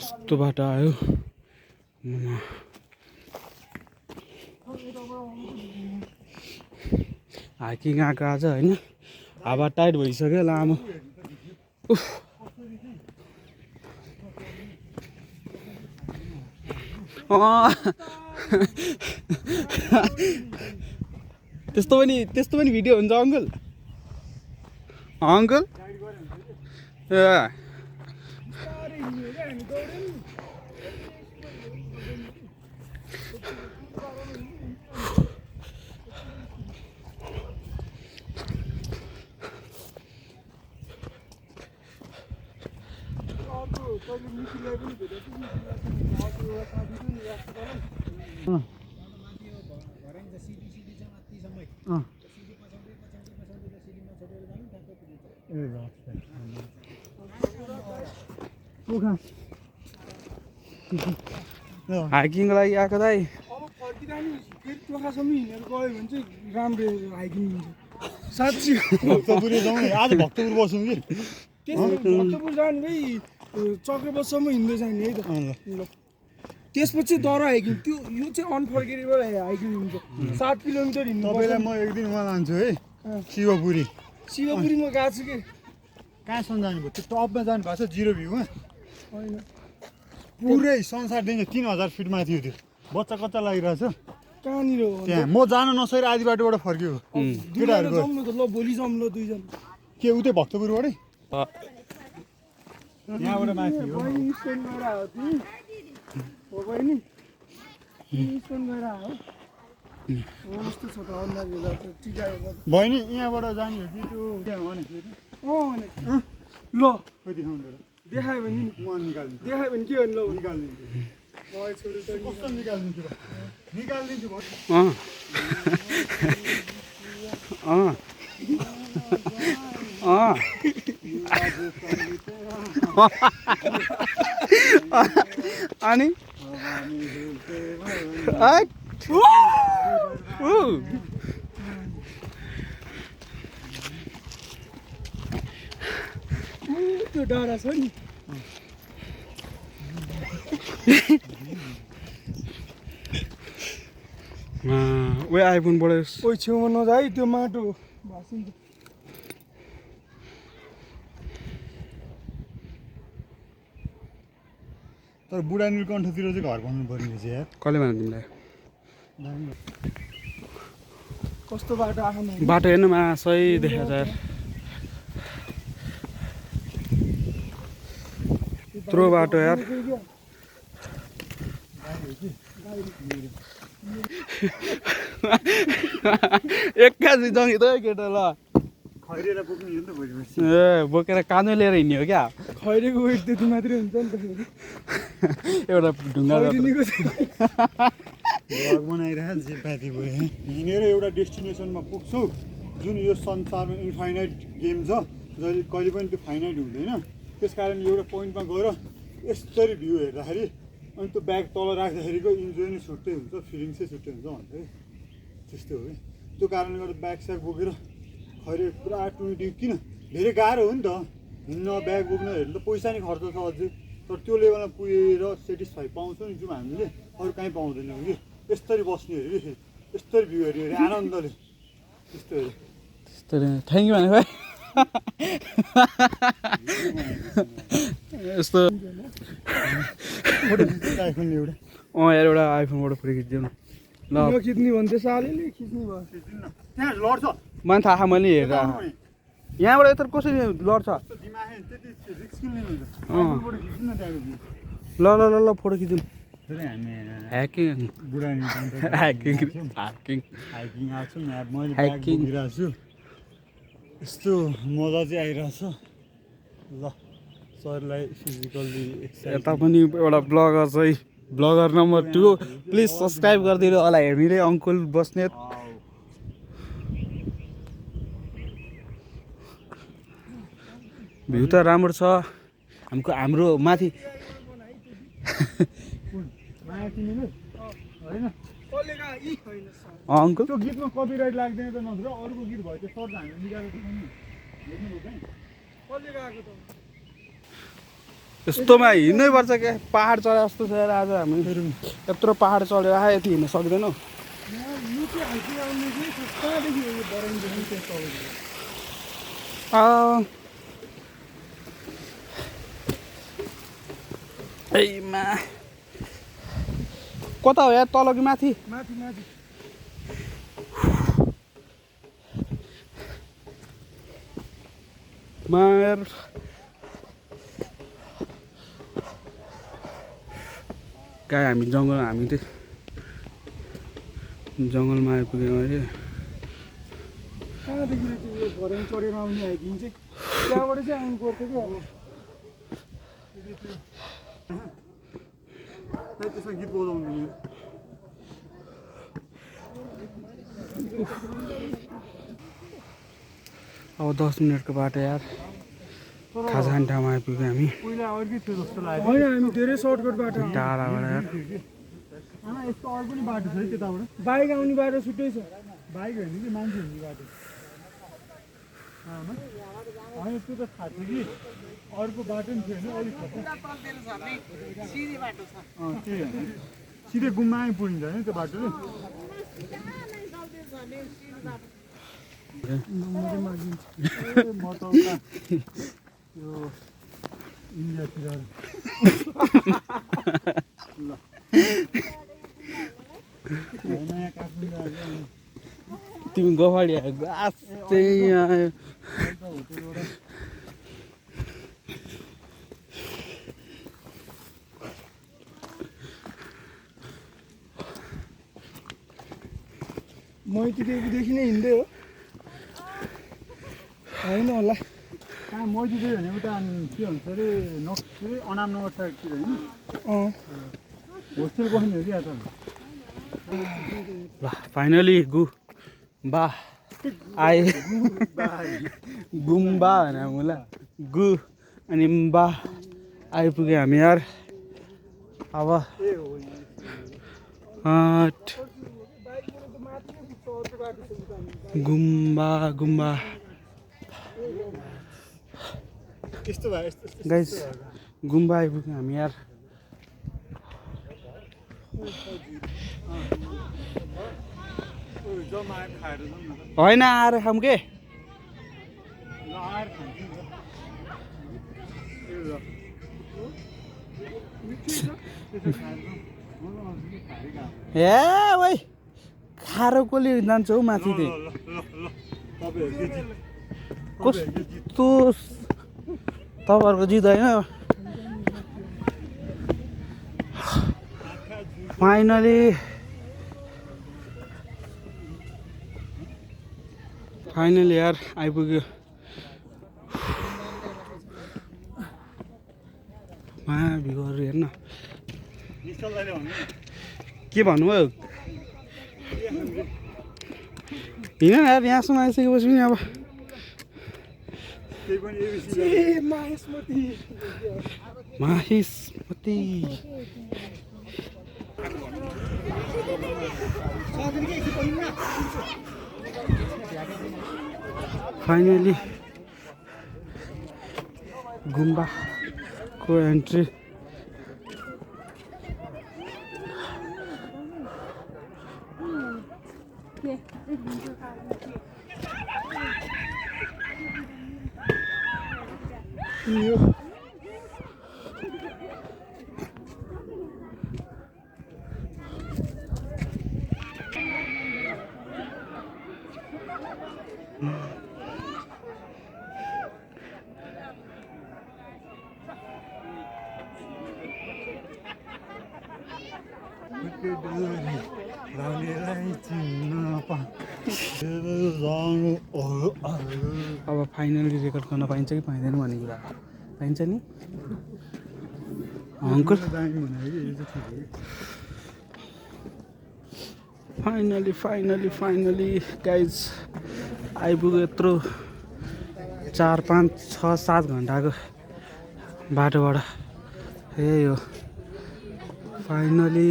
कस्तो बाटो आयो हाइकिङ आएको आज होइन हावा टाइट भइसक्यो लामो त्यस्तो पनि भिडियो हुन्छ अङ्कल अङ्कल ए हाइकिङको लागि आएको दाइ टोकासम्म हिँडेर गयो भने चाहिँ राम्रो हाइकिङ हुन्छ साँच्ची भक्तपुर जाउँ आज भक्तपुर बसौँ कि भक्तपुर जानु भाइ चक्रबसम्म हिँड्दै जाने है त ल त्यसपछि तर हाइकिङ त्यो यो चाहिँ अनफर्गेटेबल हाइकिङ हुन्छ 7 किलोमिटर हिँड्नु तपाईँलाई म एक दिन उहाँ लान्छु है शिवपुरी म गएको छु कि कहाँसम्म जानुभयो त्यो टपमा जानु भएको छ 0 भ्यूमा होइन पुरै संसारदेखि 3000 फिट माथि हो त्यो बच्चा कच्चा लागिरहेछ कहाँनिर हो त्यहाँ म जान नसकेर आधी बाटोबाट फर्क्यो केटाहरू जाउँ न त ल भोलि जाउँ ल दुईजना के उतै भक्तपुरबाटै यहाँबाट माथि हो बहिनी स्टोन गएर आयो यस्तो छ त अन्दाज टिकाएको बहिनी यहाँबाट जाने हो कि त्यो त्यहाँ भनेको ल खोइ देखाउनु देखायो भने नि म निकाल्दिन्छु देखायो भने के गर्ने ल निकाल्दिन्छु छोरी त कस्तो निकाल्दिन्छु निकाल्दिन्छु अनि त्यो डाँडा छ नि वे आइफोनबाट ओइ छेउमा नजा है त्यो माटो भासिन्छ तर बुढा नीलकण्ठतिर चाहिँ घर बनाउनु पर्ने रहेछ यार कसले भन्यो तिमीलाई कस्तो बाटो आएन बाटो हेर्नु मा सही देखाएको छ यार यत्रो बाटो यार एक्कासी जङ्गी त केटा ल खैरेर पुग्नु नि त भोलिपर्सि ए बोकेर कानै लिएर हिँड्ने हो क्या खैरेको वेट त्यति मात्रै हुन्छ नि त फेरि एउटा ढुङ्गा भ्लग बनाइरहेको जेपाती भयो हिँडेर एउटा डेस्टिनेसनमा पुग्छु जुन यो संसारमा इन्फाइनाइट गेम छ जहिले कहिले पनि त्यो फाइनाइट हुँदैन त्यस कारण एउटा पोइन्टमा गएर यसरी भ्यू हेर्दाखेरि अनि त्यो ब्याग तल राख्दाखेरिको इन्जोय नै छुट्टै हुन्छ फिलिङ्सै छुट्टै हुन्छ भन्छ है त्यस्तो हो कि त्यो कारणले गर्दा ब्याग स्याग बोकेर खैरे पुरा टुइटी किन धेरै गाह्रो हो नि त हिँड्न ब्याग बोक्न हेर्नु त पैसा नै खर्च छ अझै तर त्यो लेभलमा पुगेर सेटिस्फाई पाउँछौँ नि जुन हामीले अरू कहीँ पाउँदैनौँ कि यस्तरी बस्ने हेऱ्यो कि यस्तरी भ्यू हेऱ्यो अरे आनन्दले त्यस्तो हेऱ्यो थ्याङ्क यू भने भाइ यस्तो आइफोनले एउटा यार एउटा आइफोनबाट फोटो खिचिदिउँ न ल खिच्ने भन्थ्यो सालैले खिच्ने भयो त्यहाँ लड्छ मलाई थाहा छ मैले हेरेर यहाँबाट यत्रो कसरी लड्छ ल ल ल ल फोटो खिचौँ ह्याकिङ ह्याकिङ ह्याकिङ हाइकिङ आएको छु मैले ब्याग बोकिरहेको छु यस्तो मजा चाहिँ आइरहेछ ल सरलाई फिजिकल्ली यता पनि एउटा ब्लगर छ है ब्लगर नम्बर 2 प्लिज सब्सक्राइब गरिदिनु होला हेर्ने अङ्कुल बस्नेत भ्यू त राम्रो छ हाम्रो माथि अङ्कुल त्यो गीतमा कपिराइट लाग्दैन त नत्र अरूको गीत भयो त्यो सर्ट हामीले निकालेको छौँ नि हेर्नुभयो कहीँ कसले गएको त यस्तोमा हिँड्नै पर्छ क्या पहाड चढे जस्तो छ यार आज हामी यत्रो पहाड चढेर आयो यति हिँड्न सक्दैनौँ यो चाहिँ हाइकिङ आउने चाहिँ कहाँदेखि यो बराइङदेखि चाहिँ तल एमा कता हो यार तल कि माथि माथि माथि मार कहाँ हामी चाहिँ जङ्गलमा आइपुग्यौँ अहिले कहाँदेखि चाहिँ यो बराइङ चढेर आउने हाइकिङ चाहिँ त्यहाँबाट चाहिँ आउनु पर्थ्यो क्या त्यसमा गीत बजाउनु नि अब 10 मिनटको बाटो यार खाजा खाने ठाउँमा आइपुग्यौँ हामी पहिला अर्कै थियो जस्तो लाग्यो होइन हामी धेरै सर्टकट बाटो टाढाबाट यार आमा यस्तो अरू पनि बाटो छ है त्यताबाट बाइक आउने बाटो छुट्टै छ बाइक होइन कि मान्छे हिँड्ने बाटो आमा होइन त्यो त थाहा थियो कि अर्को बाटो पनि थियो होइन अलिक त्यही हो सिधै गुम्बा पुगिन्छ होइन त्यो बाटोले म त उता यो इन्डियातिर ल नयाँ काठमाडौँ आयो तिमी गफाडी आयो गास चाहिँ आयो होटेलबाट मैतीदेखि नै हिँड्दै हो होइन होला कहाँ मैतीदेखि भने उता के भन्छ अरे के अनाम नगर साइडतिर होइन होस्टेल बस्ने हो क्या त ल फाइनली बा आए गुम्बा भने मुला गु अनि बा आइपुग्यो हामी यार अब गुम्बा यस्तो भयो गाइस गुम्बा आइपुग्यौँ हामी यार जम्मा आएर खाएर जाउँ न होइन आएर खाऊँ के ल आएर खान्छौँ नि ए वै खारो कसले जान्छ हौ माथि चाहिँ कस्तो तपाईँहरूको जित होइन फाइनली यार आइपुग्यो भिगहरू हेर्न के भन्नुभयो हिँड यार यहाँसम्म आइसकेपछि पनि अब माहिष्मती फाइनली गुम्बाको एन्ट्री अब फाइनली रेकर्ड गर्न पाइन्छ कि पाइँदैन भन्ने कुरा पाइन्छ नि अङ्कल फाइनली गाइज आइपुग्यो यत्रो 4, 5, 6, 7 घन्टाको बाटोबाट यही हो फाइनली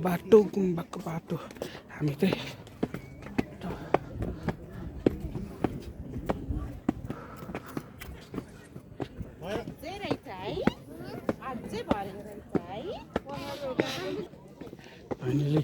बाटो गुम्बाको बाटो हामी चाहिँ फाइनली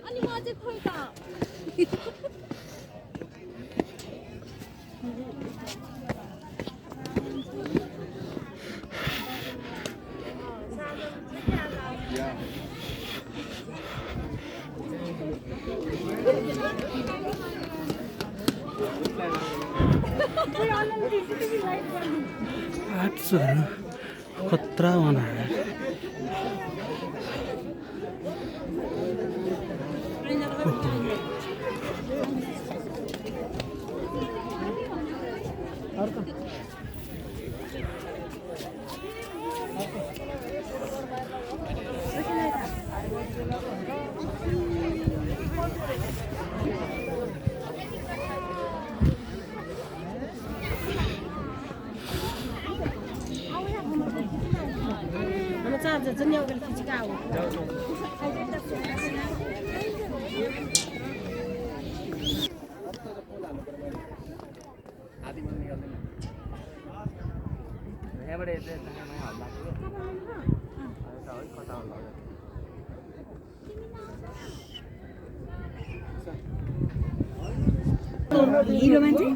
अनि म चाहिँ खोइ त खतरा बनायो हिरो मान्छे